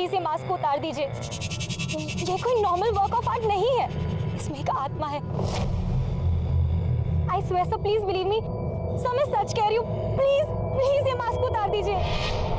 Please ये mask को उतार दीजिए। ये कोई नॉर्मल वर्क ऑफ आर्ट नहीं है, इसमें एक आत्मा है। I swear sir, please believe me sir, मैं सच कह रही हूँ। प्लीज प्लीज ये मास्क उतार दीजिए।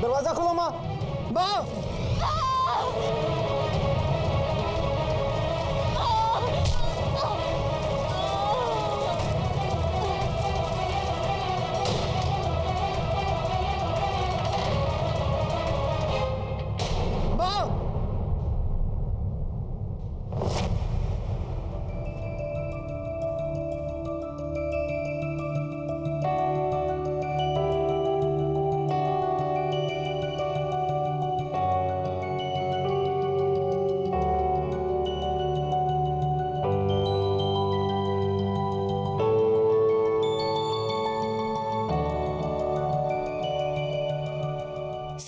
दरवाजा खोलो माँ। माँ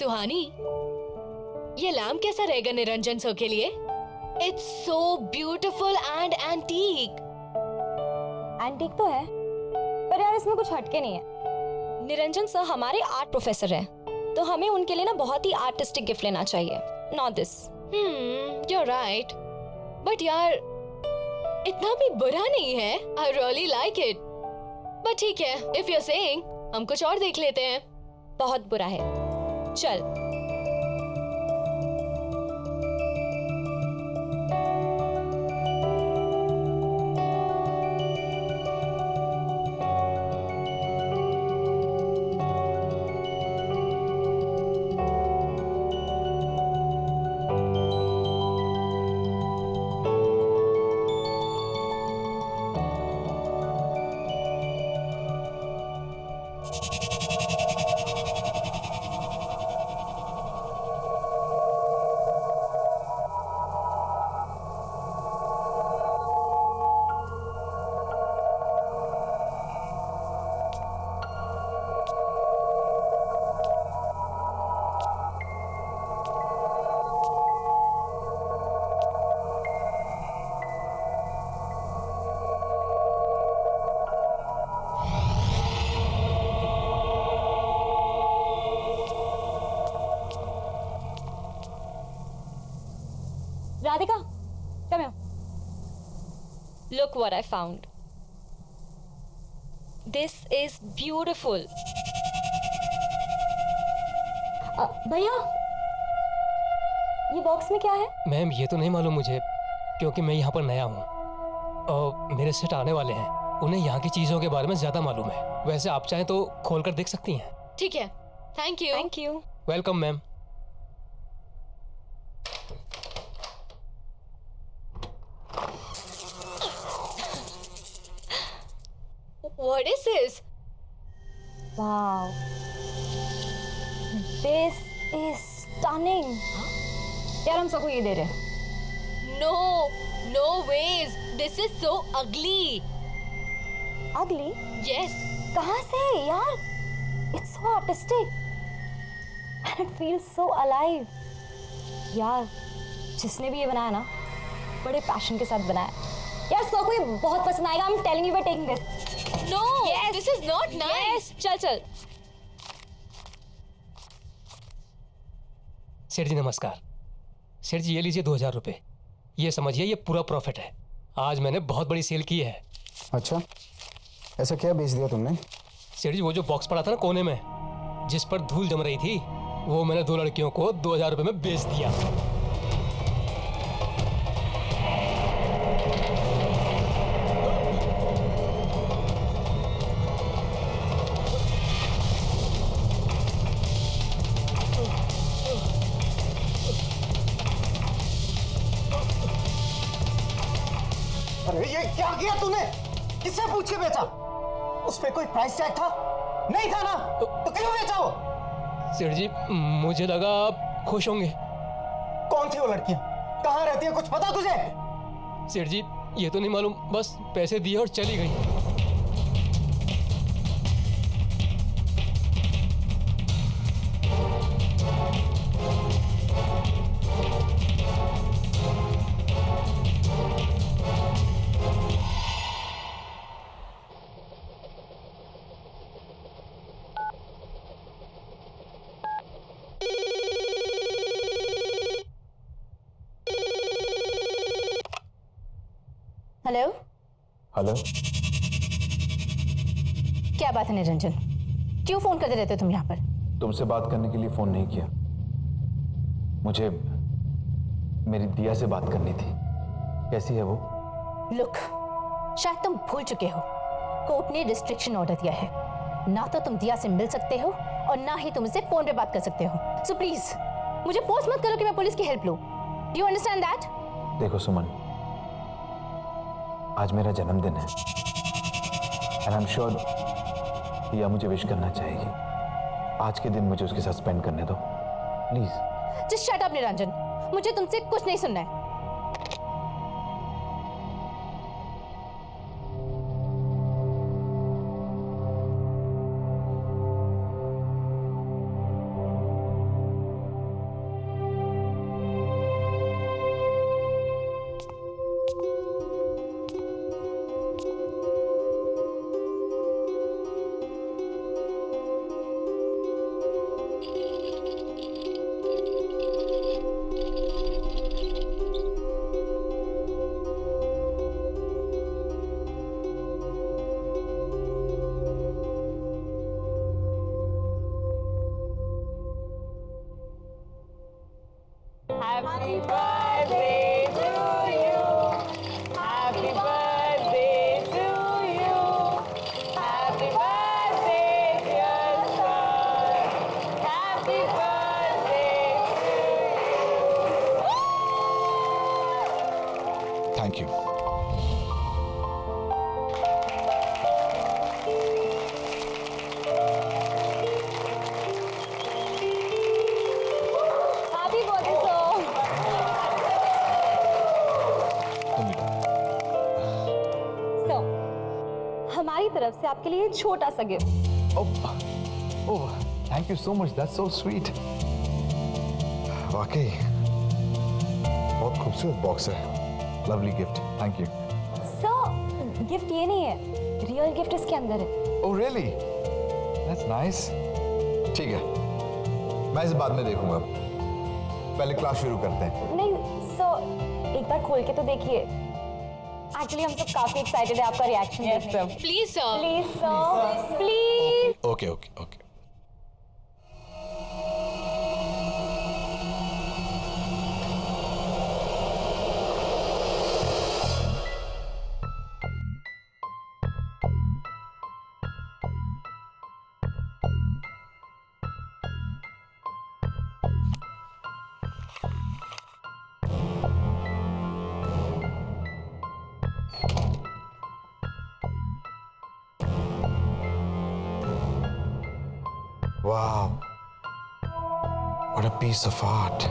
सुहानी, ये लैम्प कैसा रहेगा निरंजन सर के लिए? It's so beautiful and antique. Antique तो है, पर यार इसमें कुछ हटके नहीं है। निरंजन सर हमारे आर्ट प्रोफेसर हैं, तो हमें उनके लिए ना बहुत ही आर्टिस्टिक गिफ्ट लेना चाहिए। Not this. you're right. But यार इतना भी बुरा नहीं है। I really like it. But ठीक है, if you're saying, हम कुछ और देख लेते हैं। बहुत बुरा है। चल। Radhika, come here. Look what I found. This is beautiful. भैया, ये बॉक्स में क्या है? मैम ये तो नहीं मालूम मुझे, क्योंकि मैं यहाँ पर नया हूँ और मेरे सेट आने वाले हैं। उन्हें यहाँ की चीज़ों के बारे में ज़्यादा मालूम है। वैसे आप चाहें तो खोल कर देख सकती हैं। ठीक है, thank you. Thank you. Welcome ma'am. What is this? Wow. This is stunning. यार हम सबको ये दे रहे हैं। No, no ways. This is so ugly. Ugly? Yes. कहाँ से यार? It's so artistic. And it feels so alive. यार, जिसने भी ये बनाया ना, बड़े पैशन के साथ बनाया। यार सबको ये बहुत पसंद आएगा। I'm telling you, we're taking this. No, Yes. this is not nice. चल चल। सेठ जी नमस्कार। सेठ जी ये लीजिए 2000 रुपये। ये समझिए ये पूरा प्रॉफिट है। आज मैंने बहुत बड़ी सेल की है। अच्छा, ऐसा क्या बेच दिया तुमने? सेठ जी वो जो बॉक्स पड़ा था ना कोने में, जिस पर धूल जम रही थी, वो मैंने 2 लड़कियों को 2000 रुपये में बेच दिया। अरे ये क्या किया तूने? किससे पूछ के बेचा? उस पे कोई प्राइस टैग था? नहीं था ना? तो क्यों बेचा वो? सेठ जी मुझे लगा आप खुश होंगे। कौन थी वो लड़कियां? कहाँ रहती है? कुछ पता तुझे? सेठ जी ये तो नहीं मालूम, बस पैसे दिए और चली गई। हेलो, हेलो, क्या बात है निरंजन? क्यों फोन करते रहते हो तुम यहाँ पर? तुमसे बात करने के लिए फोन नहीं किया। मुझे मेरी दिया से बात करनी थी। कैसी है वो? लुक, शायद तुम भूल चुके हो, कोर्ट ने रिस्ट्रिक्शन ऑर्डर दिया है। ना तो तुम दिया से मिल सकते हो और ना ही तुम उससे फोन पे बात कर सकते हो। सो प्लीज मुझे फोर्स मत करो कि मैं पुलिस की हेल्प लूं। Do you understand that? देखो सुमन, आज मेरा जन्मदिन है एंड आई एम श्योर दिया मुझे विश करना चाहेगी। आज के दिन मुझे उसके साथ स्पेंड करने दो please. Just shut up Niranjan, मुझे तुमसे कुछ नहीं सुनना है। Happy birthday to you. Happy birthday to you. Happy birthday, dear son. Happy birthday to you. Thank you. Happy birthday, sir. So, हमारी तरफ से आपके लिए छोटा सा gift. Oh thank you so much, that's so sweet. वाकई बहुत खूबसूरत बॉक्स है। Lovely gift, thank you. Sir, gift ये नहीं है, रियल गिफ्ट इसके अंदर है। Oh really, that's nice. ठीक है, मैं इसे बाद में देखूंगा। पहले क्लास शुरू करते हैं। नहीं सर, एक बार खोल के तो देखिए। एक्चुअली हम सब काफी एक्साइटेड है आपका रिएक्शन देखने। Please sir. Please sir, please. Okay okay okay. Wow, what a piece of art.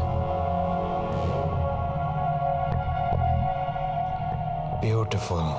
Beautiful.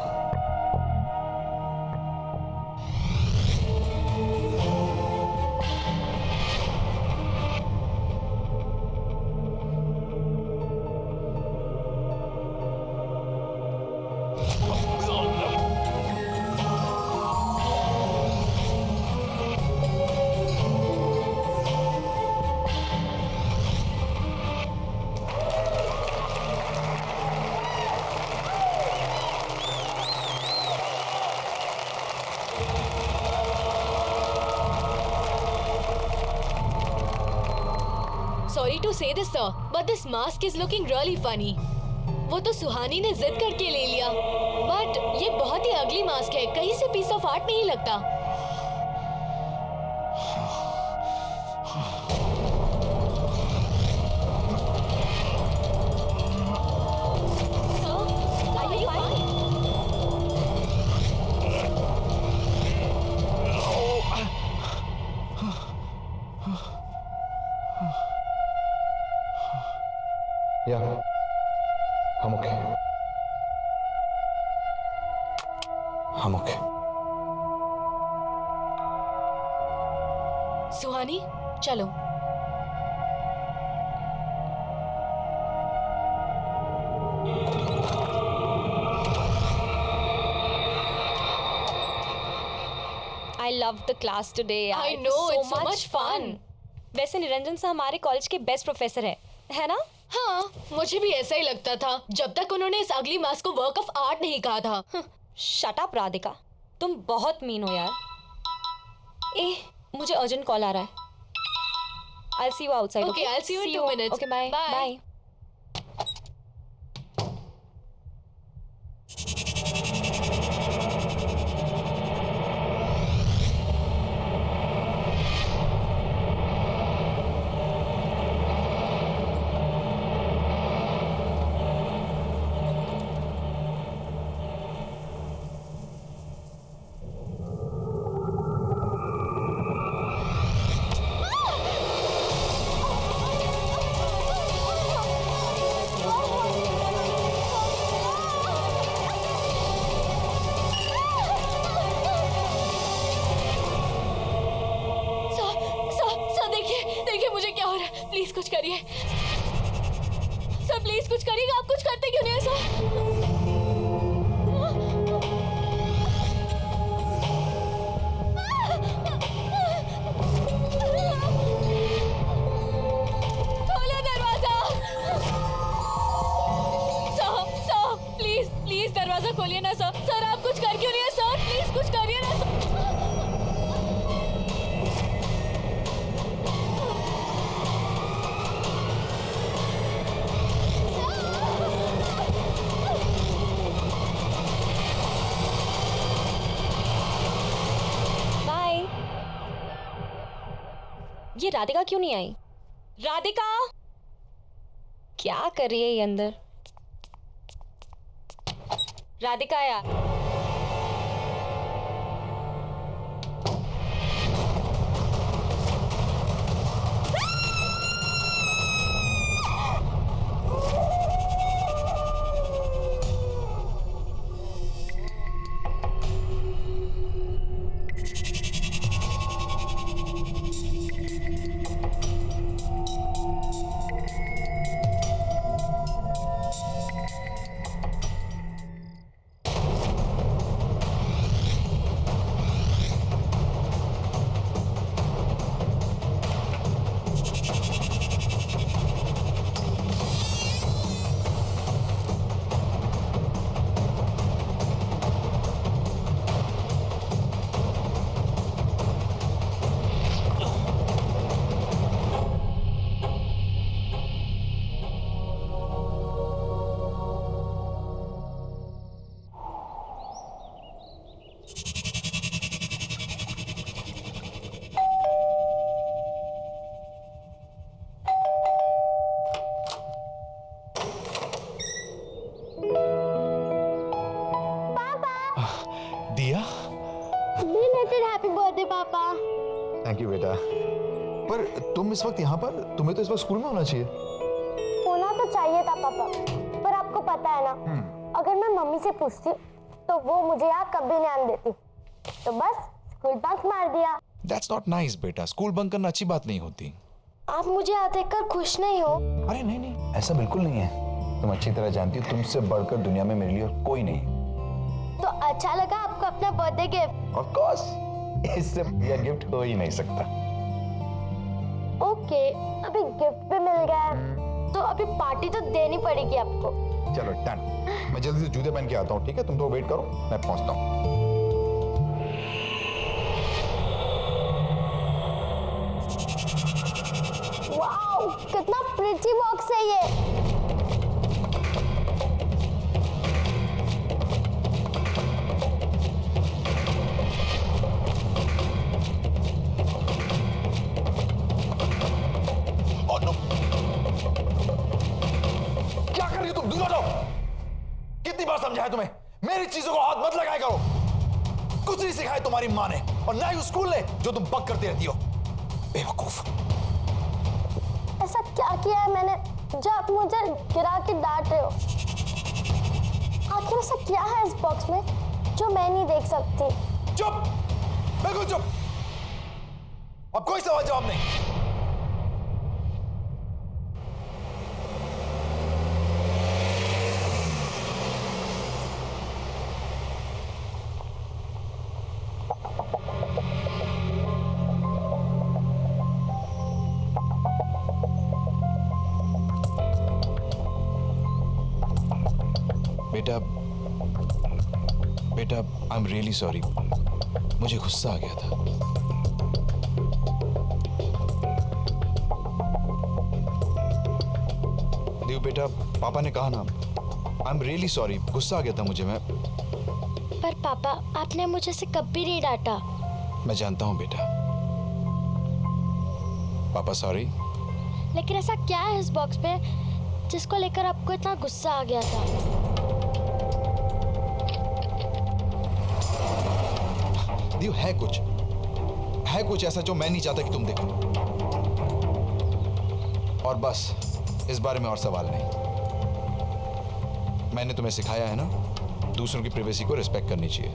Sorry to say this sir, but this mask is looking really funny. वो तो सुहानी ने जिद करके ले लिया, बट ये बहुत ही अगली मास्क है, कहीं से पीस ऑफ आर्ट नहीं लगता। Sir, are you fine? Yeah, I'm okay. I'm okay. सुहानी, चलो। I loved the class today. I know, it's so much fun. वैसे निरंजन सर हमारे कॉलेज के बेस्ट प्रोफेसर है ना? हाँ, मुझे भी ऐसा ही लगता था जब तक उन्होंने इस अगली मास्क को वर्क ऑफ आर्ट नहीं कहा था। शट अप राधिका, तुम बहुत मीन हो यार। मुझे अर्जेंट कॉल आ रहा है। I'll see you outside. Okay, I'll see you in 2 minutes. Okay, bye. Bye. Bye. Please कुछ करिए सर, प्लीज कुछ करिएगा। आप कुछ करते क्यों नहीं है सर? खोलो दरवाजा। सर प्लीज प्लीज दरवाजा खोलिए ना सर। सर आप कुछ कर क्यों नहीं है सर? प्लीज कुछ करिए ना सर। ये राधिका क्यों नहीं आई? राधिका क्या कर रही है ये अंदर? राधिका यार, थैंक यू बेटा। पर तुम इस वक्त यहाँ पर, तुम्हें तो इस वक्त स्कूल में होना चाहिए। होना तो चाहिए था पापा, पर आपको पता है ना, अगर मैं मम्मी से पूछती तो वो मुझे यहाँ कभी नहीं आने देती, तो बस स्कूल बंक मार दिया। That's not nice बेटा, स्कूल बंक करना अच्छी बात नहीं होती। आप मुझे यहाँ देखकर खुश नहीं हो? अरे नहीं नहीं, ऐसा बिल्कुल नहीं है। तुम अच्छी तरह जानती हो तुमसे बढ़कर दुनिया में मेरे लिए और कोई नहीं। तो अच्छा लगा आपको अपना बर्थडे गिफ्ट? Of course, इससे यह गिफ्ट हो ही नहीं सकता। ओके, अभी गिफ्ट भी मिल गया है, तो अभी पार्टी तो देनी पड़ेगी आपको। चलो डन, मैं जल्दी से जूते पहन के आता हूँ, ठीक है? तुम तो वेट करो, मैं पहुँचता हूँ। वाओ, कितना प्रिटी बॉक्स है ये। क्या कर रही हो तुम? दूर हटो। कितनी बार समझाया तुम्हें, मेरी चीजों को हाथ मत लगाया करो। कुछ नहीं सिखाया तुम्हारी माँ ने और ना ही उस स्कूल ने जो तुम बक करती रहती हो। बेवकूफ। ऐसा क्या किया है मैंने जो आप मुझे गिरा के डांट रहे हो? आखिर ऐसा क्या है इस बॉक्स में जो मैं नहीं देख सकती? चुप, बिल्कुल चुप। अब कोई सवाल जवाब नहीं। बेटा, आई एम रियली सॉरी, मुझे गुस्सा आ गया था। देव बेटा, पापा ने कहा ना, आई एम रियली सॉरी, गुस्सा आ गया था मुझे। मैं पर पापा, आपने मुझे से कभी नहीं डांटा। मैं जानता हूं बेटा। पापा सॉरी। लेकिन ऐसा क्या है इस बॉक्स पे जिसको लेकर आपको इतना गुस्सा आ गया था? देव, है कुछ ऐसा जो मैं नहीं चाहता कि तुम देखो। और बस इस बारे में और सवाल नहीं। मैंने तुम्हें सिखाया है ना, दूसरों की प्राइवेसी को रिस्पेक्ट करनी चाहिए।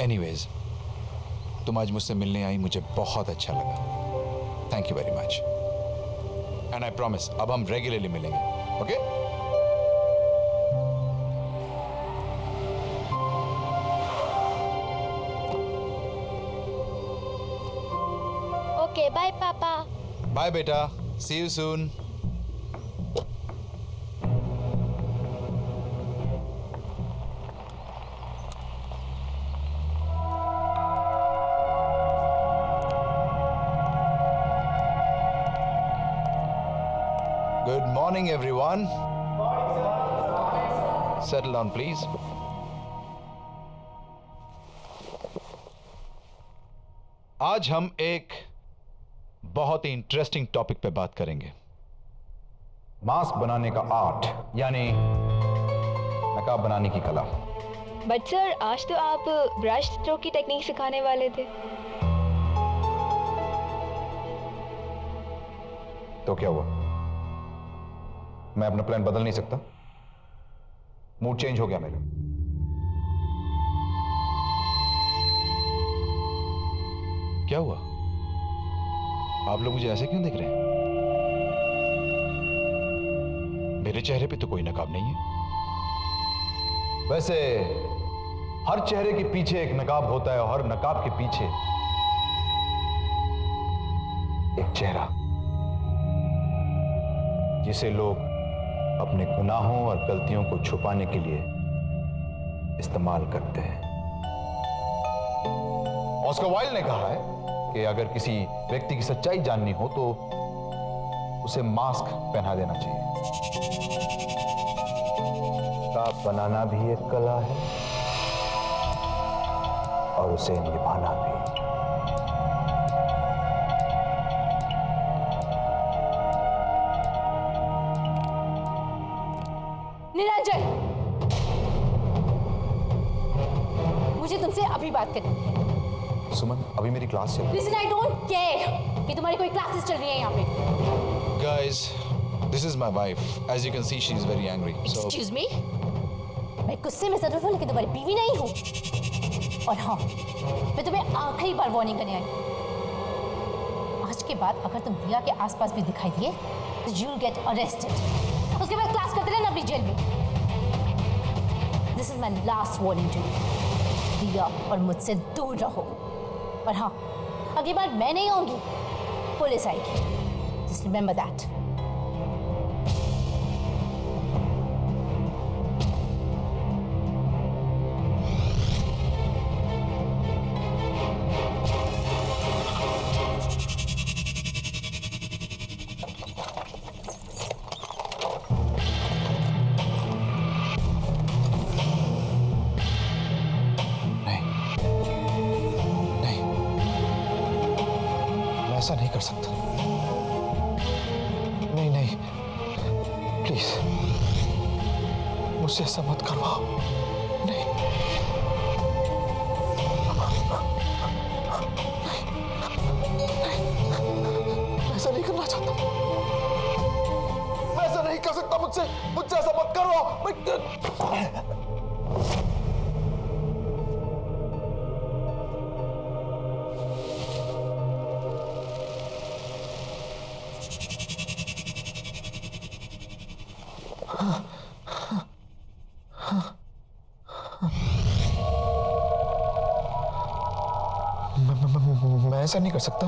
एनीवेज, तुम आज मुझसे मिलने आई, मुझे बहुत अच्छा लगा। Thank you very much. And I promise, अब हम रेगुलरली मिलेंगे। ओके? ओके, बाय पापा। बाय बेटा, see you soon. Good morning, everyone. Settle down, please. आज हम एक बहुत ही इंटरेस्टिंग टॉपिक पे बात करेंगे। मास्क बनाने का आर्ट, यानी नकाब बनाने की कला। बट सर, आज तो आप ब्रश स्ट्रोक की टेक्निक सिखाने वाले थे। तो क्या हुआ? मैं अपना प्लान बदल नहीं सकता? मूड चेंज हो गया मेरा। क्या हुआ? आप लोग मुझे ऐसे क्यों देख रहे हैं? मेरे चेहरे पे तो कोई नकाब नहीं है। वैसे हर चेहरे के पीछे एक नकाब होता है और हर नकाब के पीछे एक चेहरा, जिसे लोग अपने गुनाहों और गलतियों को छुपाने के लिए इस्तेमाल करते हैं। ऑस्कर वाइल्ड ने कहा है कि अगर किसी व्यक्ति की सच्चाई जाननी हो तो उसे मास्क पहना देना चाहिए। नकाब बनाना भी एक कला है और उसे निभाना भी। निरंजन, बात करनी है। सुमन, अभी मेरी क्लास चल रही Listen, I don't care कि तुम्हारी कोई क्लासेस चल रही है यहाँ पे। है। Guys, this is my wife. As you can see, she is very angry. So, Excuse me? मैं गुस्से में जरूर हूँ लेकिन तुम्हारी बीवी नहीं हूँ। और हाँ, मैं तुम्हें आखिरी बार वार्निंग करने आई। आज के बाद अगर तुम दिया के आसपास भी दिखाई दिए तो you'll get arrested. उसके बाद क्लास करते रहना अपनी जेल में। This is my last warning to you. दिया और मुझसे दूर रहो। और हाँ, अगली बार मैं नहीं आऊंगी, पुलिस आएगी। Just remember that. ऐसा नहीं कर सकता। नहीं नहीं, प्लीज मुझसे ऐसा मत करवाओ। नहीं, ऐसा नहीं करना चाहता। मैं ऐसा नहीं कर सकता। मुझसे ऐसा मत करवाओ। मैं ऐसा नहीं कर सकता।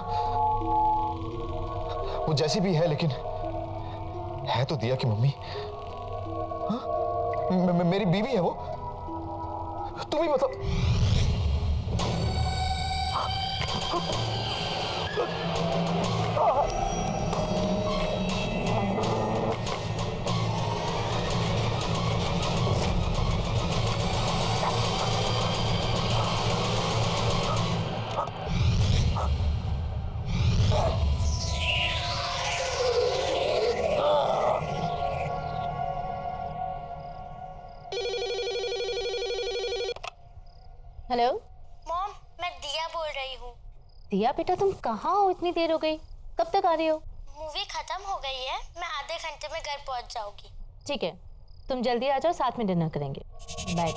वो जैसी भी है लेकिन है तो दिया की मम्मी। हाँ? मेरी बीवी है वो। तुम ही बताओ। हेलो मॉम, मैं दिया बोल रही हूँ। दिया बेटा, तुम कहाँ हो? इतनी देर हो गई, कब तक आ रही हो? मूवी खत्म हो गई है, मैं आधे घंटे में घर पहुँच जाऊंगी। ठीक है, तुम जल्दी आ जाओ, साथ में डिनर करेंगे। बाय।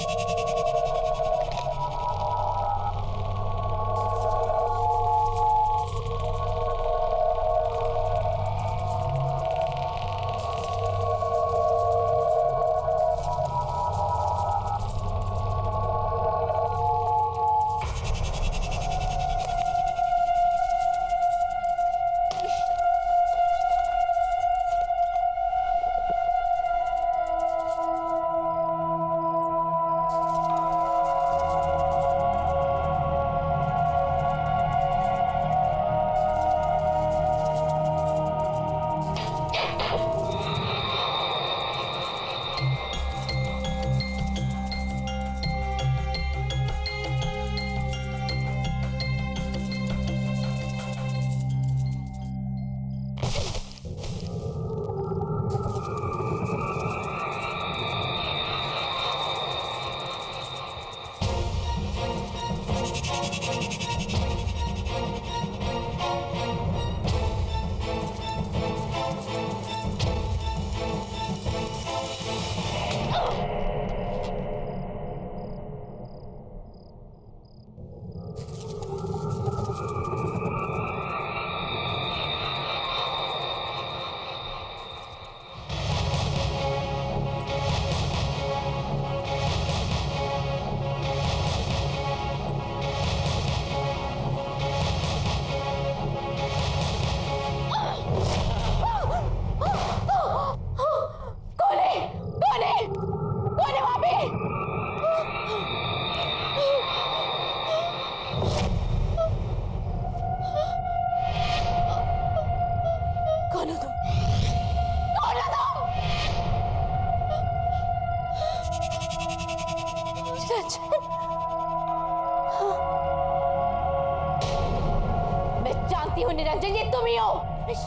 जानती हूँ निरंजन, ये तुम ही हो।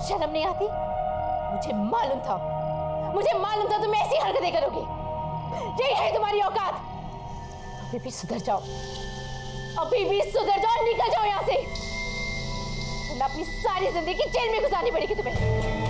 शर्म नहीं आती? मुझे मालूम था तुम ऐसी हरकतें करोगी। यही है तुम्हारी औकात। अभी भी सुधर जाओ। अभी भी सुधर जाओ, निकल जाओ यहाँ से, वरना अपनी सारी जिंदगी जेल में गुजारनी पड़ेगी तुम्हें।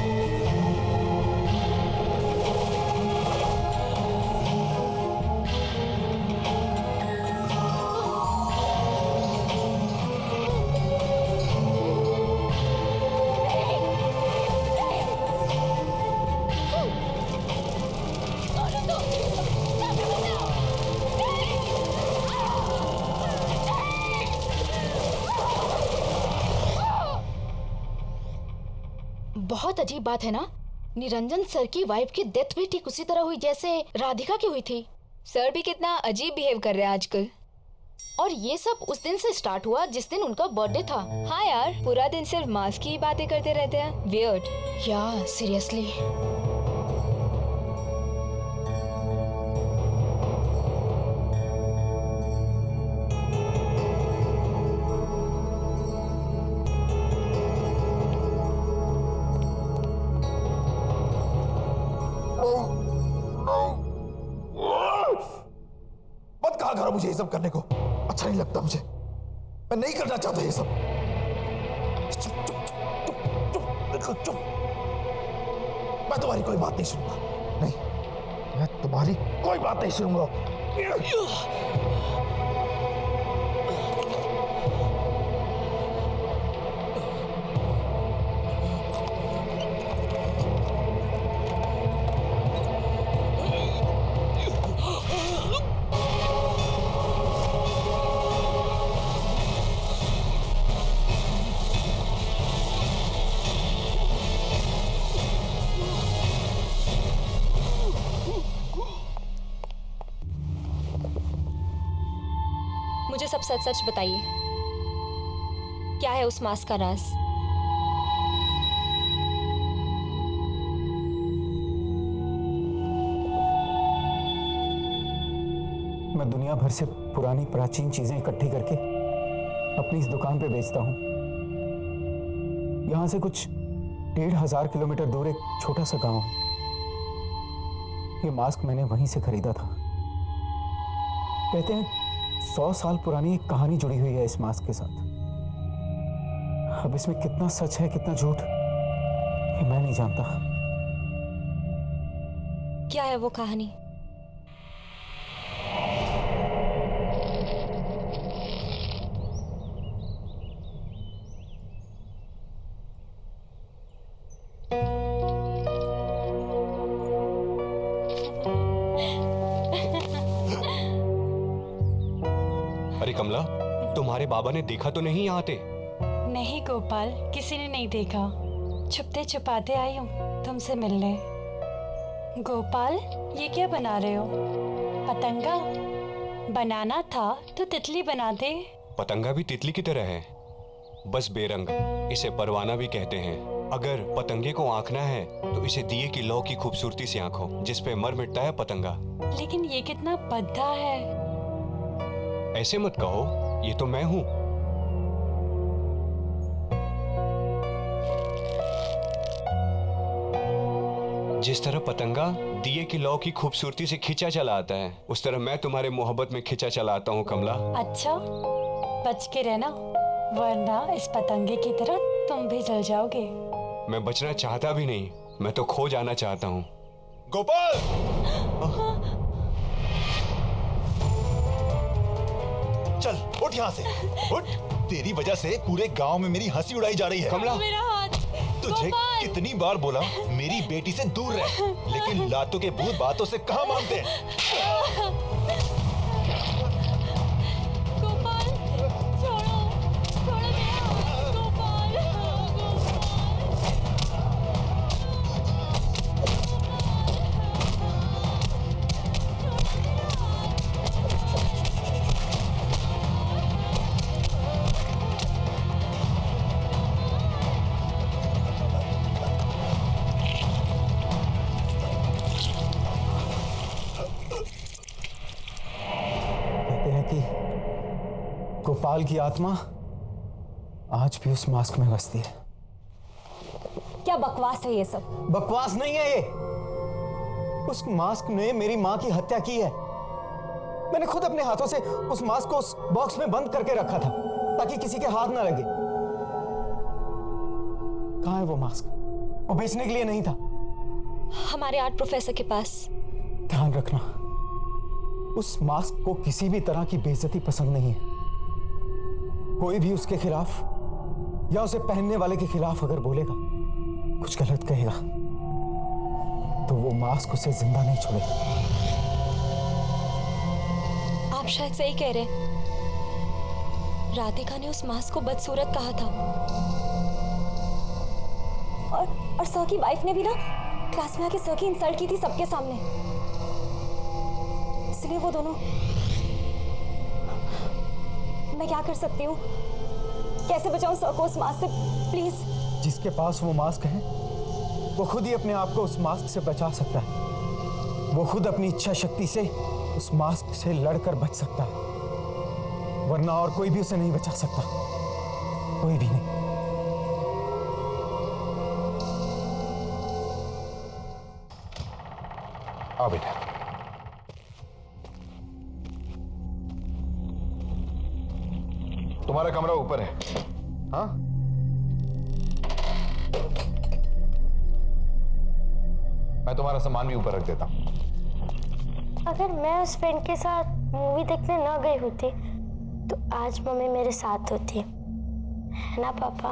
बहुत अजीब बात है ना, निरंजन सर की वाइफ की डेथ भी ठीक उसी तरह हुई जैसे राधिका की हुई थी। सर भी कितना अजीब बिहेव कर रहे हैं आजकल। और ये सब उस दिन से स्टार्ट हुआ जिस दिन उनका बर्थडे था। हाँ यार, पूरा दिन सिर्फ मास्क की बातें करते रहते हैं। वियर्ड। या सीरियसली। मत कहा करो मुझे ये सब करने को, अच्छा नहीं लगता मुझे, मैं नहीं करना चाहता ये सब। चुप चुप चुप चुप बिल्कुल चुप। मैं तुम्हारी कोई बात नहीं सुनूंगा, नहीं, मैं तुम्हारी कोई बात नहीं सुनूंगा। मुझे सब सच सच बताइए, क्या है उस मास्क का राज? मैं दुनिया भर से पुरानी प्राचीन चीजें इकट्ठी करके अपनी इस दुकान पे बेचता हूं। यहां से कुछ 1500 किलोमीटर दूर एक छोटा सा गांव है। ये मास्क मैंने वहीं से खरीदा था। कहते हैं 100 साल पुरानी एक कहानी जुड़ी हुई है इस मास्क के साथ। अब इसमें कितना सच है कितना झूठ ये मैं नहीं जानता। क्या है वो कहानी? अरे कमला, तुम्हारे बाबा ने देखा तो नहीं यहाँ आते? नहीं गोपाल, किसी ने नहीं देखा। छुपते छुपाते आई हूँ तुमसे मिलने। गोपाल, ये क्या बना रहे हो? पतंगा? बनाना था तो तितली बना दे। पतंगा भी तितली की तरह है, बस बेरंग। इसे परवाना भी कहते हैं। अगर पतंगे को आंकना है तो इसे दिए की लौ की खूबसूरती से आंखो, जिस पे मर मिटता है पतंगा। लेकिन ये कितना भद्दा है। ऐसे मत कहो, ये तो मैं हूं। जिस तरह पतंगा दिए की लौ की खूबसूरती से खींचा चला आता है, उस तरह मैं तुम्हारे मोहब्बत में खींचा चला आता हूं कमला। अच्छा, बच के रहना, वरना इस पतंगे की तरह तुम भी जल जाओगे। मैं बचना चाहता भी नहीं, मैं तो खो जाना चाहता हूं। गोपाल! चल उठ यहाँ से, उठ। तेरी वजह से पूरे गांव में मेरी हंसी उड़ाई जा रही है। कमला, मेरा हाथ। तुझे कितनी बार बोला मेरी बेटी से दूर रह, लेकिन लातों के भूत बातों से कहाँ मानते हैं। गोपाल, छोड़ो, छोड़ो मेरा हाथ, गोपाल, कहते हैं कि गोपाल की आत्मा आज भी उस मास्क में बसती है। क्या बकवास है ये सब? बकवास नहीं है ये। उस मास्क ने मेरी मां की हत्या की है। मैंने खुद अपने हाथों से उस मास्क को उस बॉक्स में बंद करके रखा था ताकि किसी के हाथ ना लगे। कहाँ है वो मास्क? वो बेचने के लिए नहीं था। हमारे आर्ट प्रोफेसर के पास। ध्यान रखना, उस मास्क को किसी भी तरह की बेइज्जती पसंद नहीं है। कोई भी उसके खिलाफ या उसे पहनने वाले के खिलाफ अगर बोलेगा, कुछ गलत कहेगा, तो वो मास्क उसे जिंदा नहीं छोड़ेगा। आप शायद सही कह रहे हैं। राधिका ने उस मास्क को बदसूरत कहा था। और सर की वाइफ ने भी ना क्लास में आके सर की इंसल्ट की थी सबके सामने। इसलिए वो दोनों। मैं क्या कर सकती हूँ? कैसे बचाऊं सर को उस मास्क से? प्लीज। जिसके पास वो मास्क है वो खुद ही अपने आप को उस मास्क से बचा सकता है। वो खुद अपनी इच्छा शक्ति से उस मास्क से लड़कर बच सकता है, वरना और कोई भी उसे नहीं बचा सकता। कोई भी नहीं। आओ बेटा। तुम्हारा कमरा ऊपर है। हाँ, मैं तुम्हारा सामान भी ऊपर रख देता हूं। अगर मैं उस फ्रेंड के साथ मूवी देखने न गई होती तो आज मम्मी मेरे साथ होती, है ना पापा?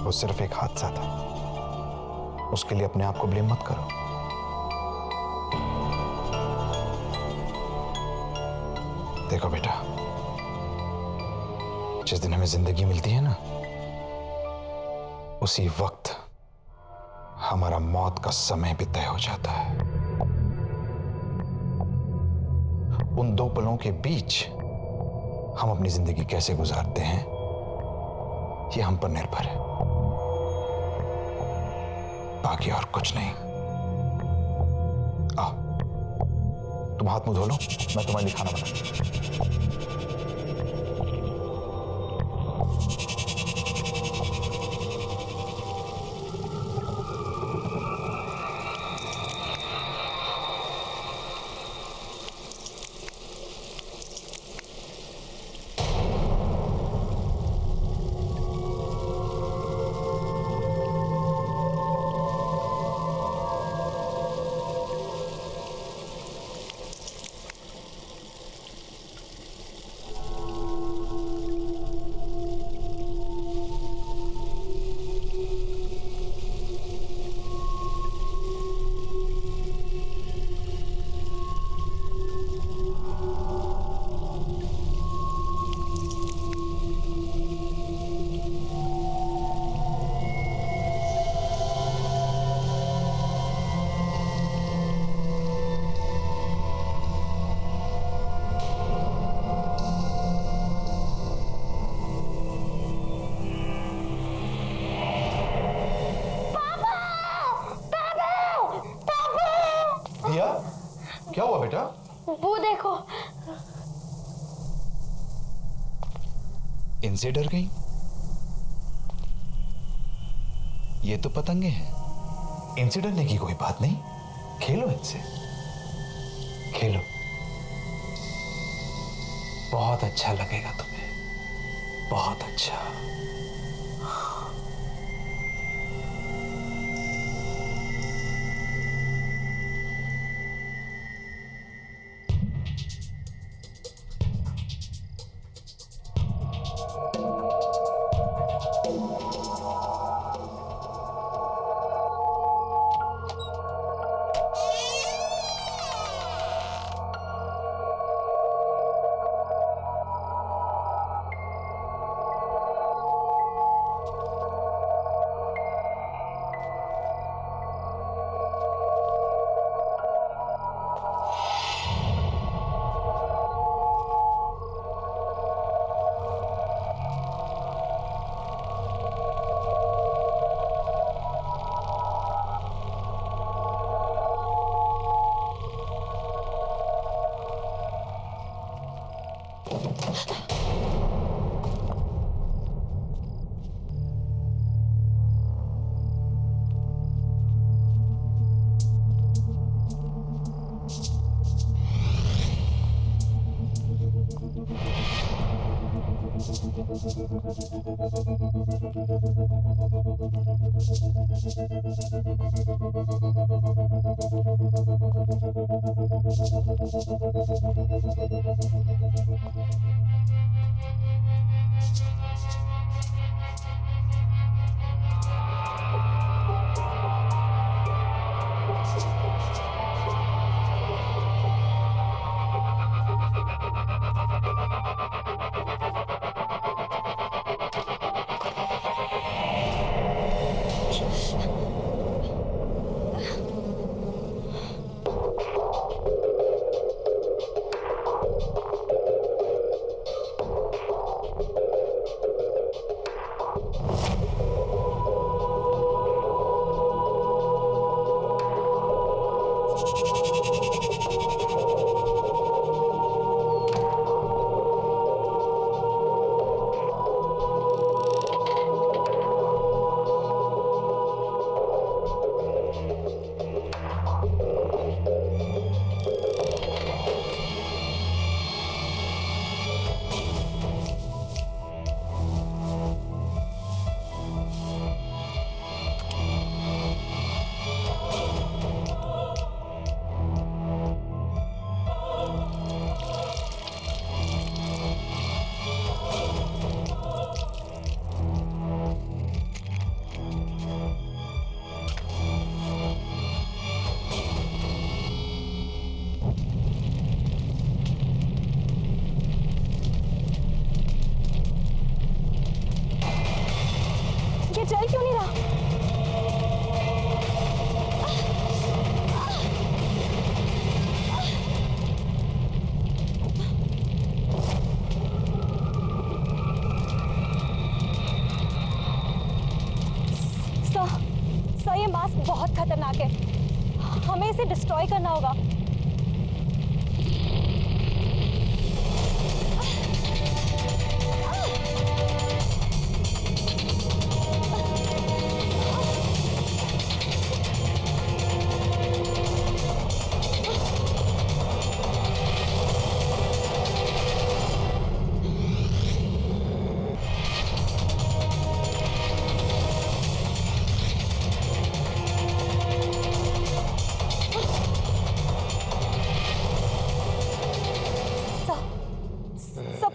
वो सिर्फ एक हादसा था, उसके लिए अपने आप को ब्लेम मत करो। देखो बेटा, जिस दिन हमें जिंदगी मिलती है ना, उसी वक्त हमारा मौत का समय भी तय हो जाता है। उन दो पलों के बीच हम अपनी जिंदगी कैसे गुजारते हैं, ये हम पर निर्भर है, बाकी और कुछ नहीं। आओ, तुम हाथ मुंह धो लो, मैं तुम्हारे लिए खाना बनाऊं। दिया, क्या हुआ बेटा? वो देखो। इनसे डर गई? ये तो पतंगे हैं, इनसे डरने की कोई बात नहीं। खेलो इनसे, खेलो, बहुत अच्छा लगेगा तुम्हें, बहुत अच्छा। चल क्यों नहीं रहा? सर ये मास्क बहुत खतरनाक है, हमें इसे डिस्ट्रॉय करना होगा।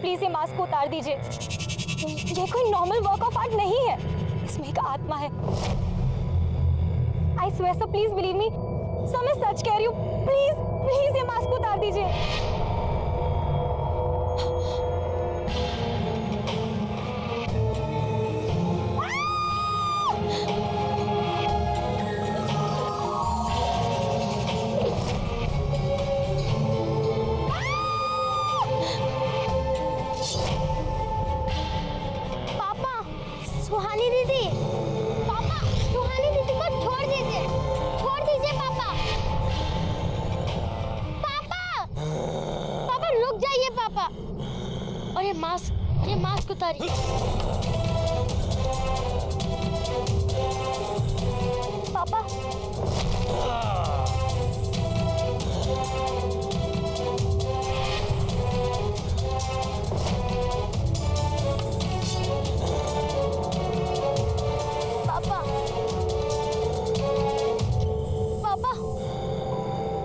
प्लीज ये मास्क को उतार दीजिए। ये कोई नॉर्मल वर्क ऑफ आर्ट नहीं है, इसमें एक आत्मा है। I swear sir, please believe me sir, मैं सच कह रही हूँ। प्लीज प्लीज ये मास्क को उतार दीजिए। सुहानी दीदी, पापा, सुहानी दीदी को छोड़ दीजिए पापा। पापा रुक जाइए पापा। और ये मास्क उतारिए। पापा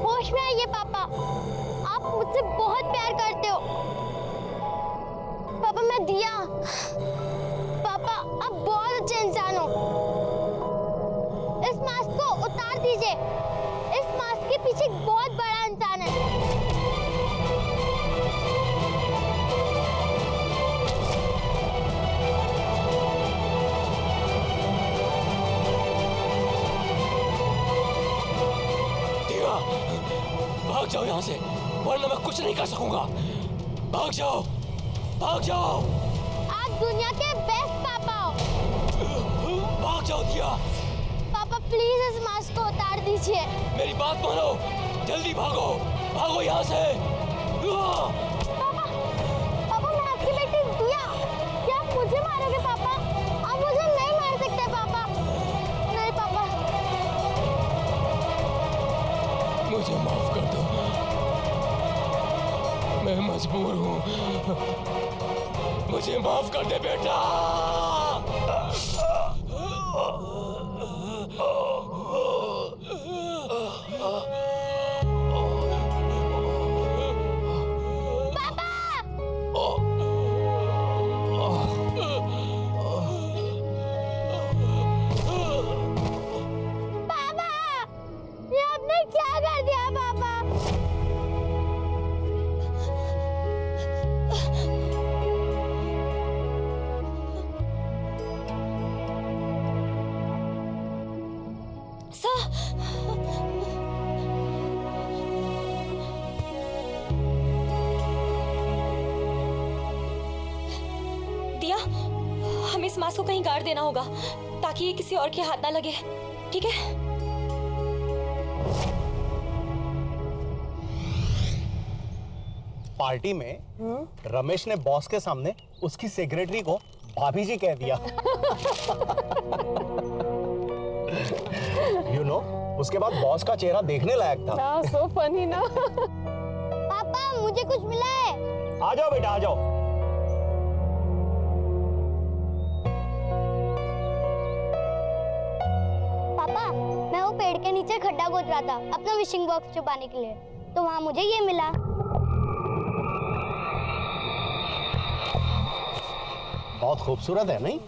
होश में आइए पापा, आप मुझसे बहुत प्यार करते हो। पापा मैं दिया, पापा आप बहुत अच्छे इंसान हो। इस मास्क को उतार दीजिए, इस मास्क के पीछे एक बहुत बड़ा इंसान है। भाग जाओ यहाँ से, वरना मैं कुछ नहीं कर सकूंगा। भाग जाओ, भाग जाओ। आप दुनिया के बेस्ट पापा हो। भाग जाओ दिया। पापा प्लीज इस मास्क को उतार दीजिए। मेरी बात मानो, जल्दी भागो, भागो यहाँ से। पापा मैं आपकी बेटी दिया, क्या आप मुझे मारोगे पापा? आप मुझे नहीं मार सकते पापा। नहीं पापा। मुझे माफ कर दो, मैं मजबूर हूँ। मुझे माफ कर दे बेटा। ये आपने क्या कर दिया पापा? दिया, हमें इस मास्क को कहीं गाड़ देना होगा ताकि ये किसी और के हाथ ना लगे, ठीक है? पार्टी में रमेश ने बॉस के सामने उसकी सेक्रेटरी को भाभी जी कह दिया। You know, उसके बाद बॉस का चेहरा देखने लायक था। सो फनी ना। पापा मुझे कुछ मिला है। आ जाओ बेटा, आ जाओ। पापा मैं वो पेड़ के नीचे खड्डा खोद रहा था अपना विशिंग बॉक्स छुपाने के लिए, तो वहाँ मुझे ये मिला। बहुत खूबसूरत है नहीं?